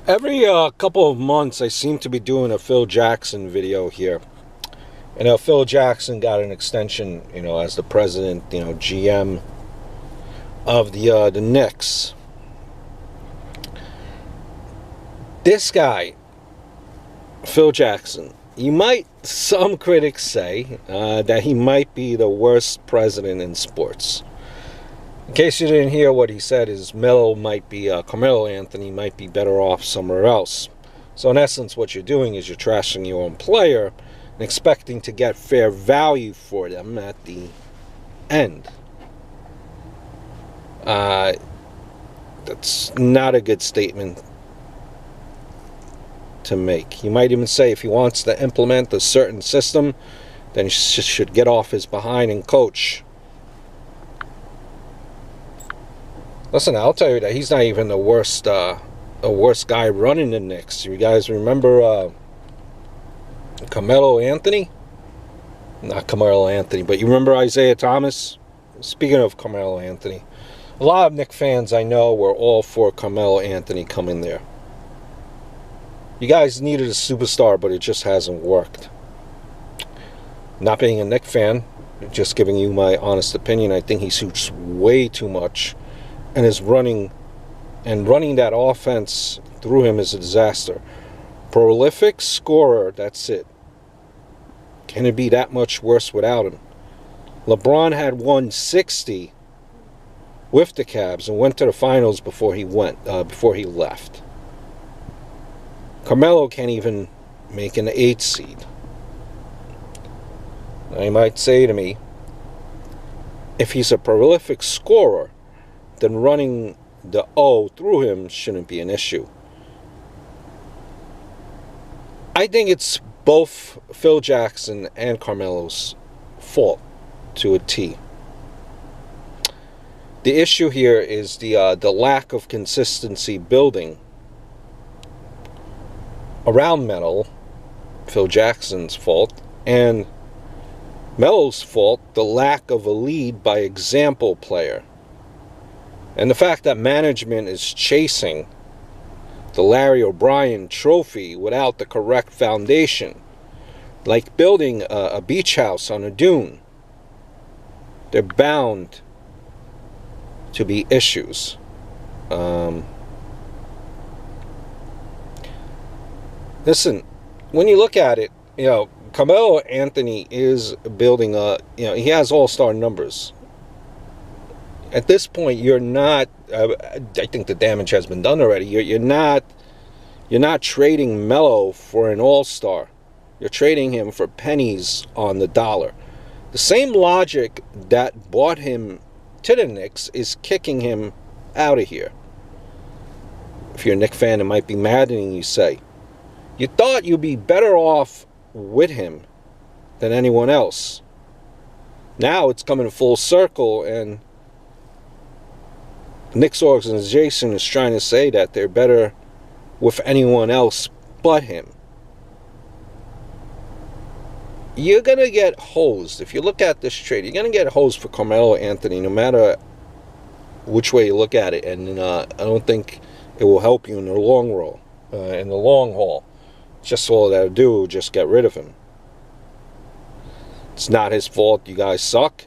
Every couple of months, I seem to be doing a Phil Jackson video here. And Phil Jackson got an extension, as the president, GM of the Knicks. This guy, Phil Jackson, some critics say that he might be the worst president in sports. In case you didn't hear what he said, is Carmelo Anthony might be better off somewhere else. So in essence, what you're doing is you're trashing your own player and expecting to get fair value for them at the end. That's not a good statement to make. You might even say if he wants to implement a certain system, then he should get off his behind and coach. Listen, I'll tell you that he's not even the worst guy running the Knicks. You guys remember Carmelo Anthony? Not Carmelo Anthony, but you remember Isaiah Thomas? Speaking of Carmelo Anthony, a lot of Knicks fans I know were all for Carmelo Anthony coming there. You guys needed a superstar, but it just hasn't worked. Not being a Knicks fan, just giving you my honest opinion, I think he shoots way too much. And running that offense through him is a disaster. Prolific scorer, that's it. Can it be that much worse without him? LeBron had 160 with the Cavs and went to the finals before he left. Carmelo can't even make an 8 seed. Now you might say to me, if he's a prolific scorer, then running the O through him shouldn't be an issue. I think it's both Phil Jackson and Carmelo's fault to a T. The issue here is the lack of consistency building around Melo, Phil Jackson's fault, and Melo's fault, the lack of a lead by example player. And the fact that management is chasing the Larry O'Brien trophy without the correct foundation, like building a beach house on a dune, they're bound to be issues. Listen, when you look at it, Carmelo Anthony is building he has all-star numbers. At this point, you're not. I think the damage has been done already. You're not trading Melo for an all-star. You're trading him for pennies on the dollar. The same logic that brought him to the Knicks is kicking him out of here. If you're a Knicks fan, it might be maddening. You say you thought you'd be better off with him than anyone else. Now it's coming full circle, and Knicks organization is trying to say that they're better with anyone else but him. You're going to get hosed. If you look at this trade, you're going to get hosed for Carmelo Anthony no matter which way you look at it. And I don't think it will help you in the long haul. Just all that'll do, just get rid of him. It's not his fault you guys suck.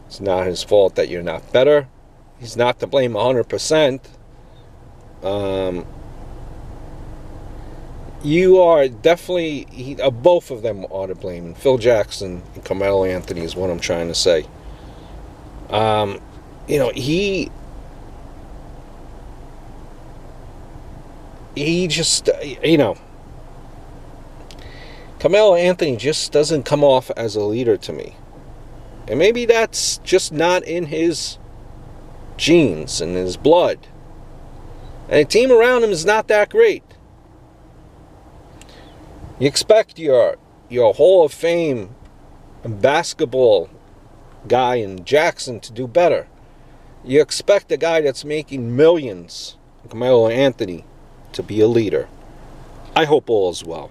It's not his fault that you're not better. He's not to blame 100%. You are definitely... both of them are to blame. Phil Jackson and Carmelo Anthony is what I'm trying to say. He just... Carmelo Anthony just doesn't come off as a leader to me. And maybe that's just not in his genes and his blood. And the team around him is not that great. You expect your Hall of Fame basketball guy in Jackson to do better. You expect a guy that's making millions, Carmelo Anthony, to be a leader. I hope all is well.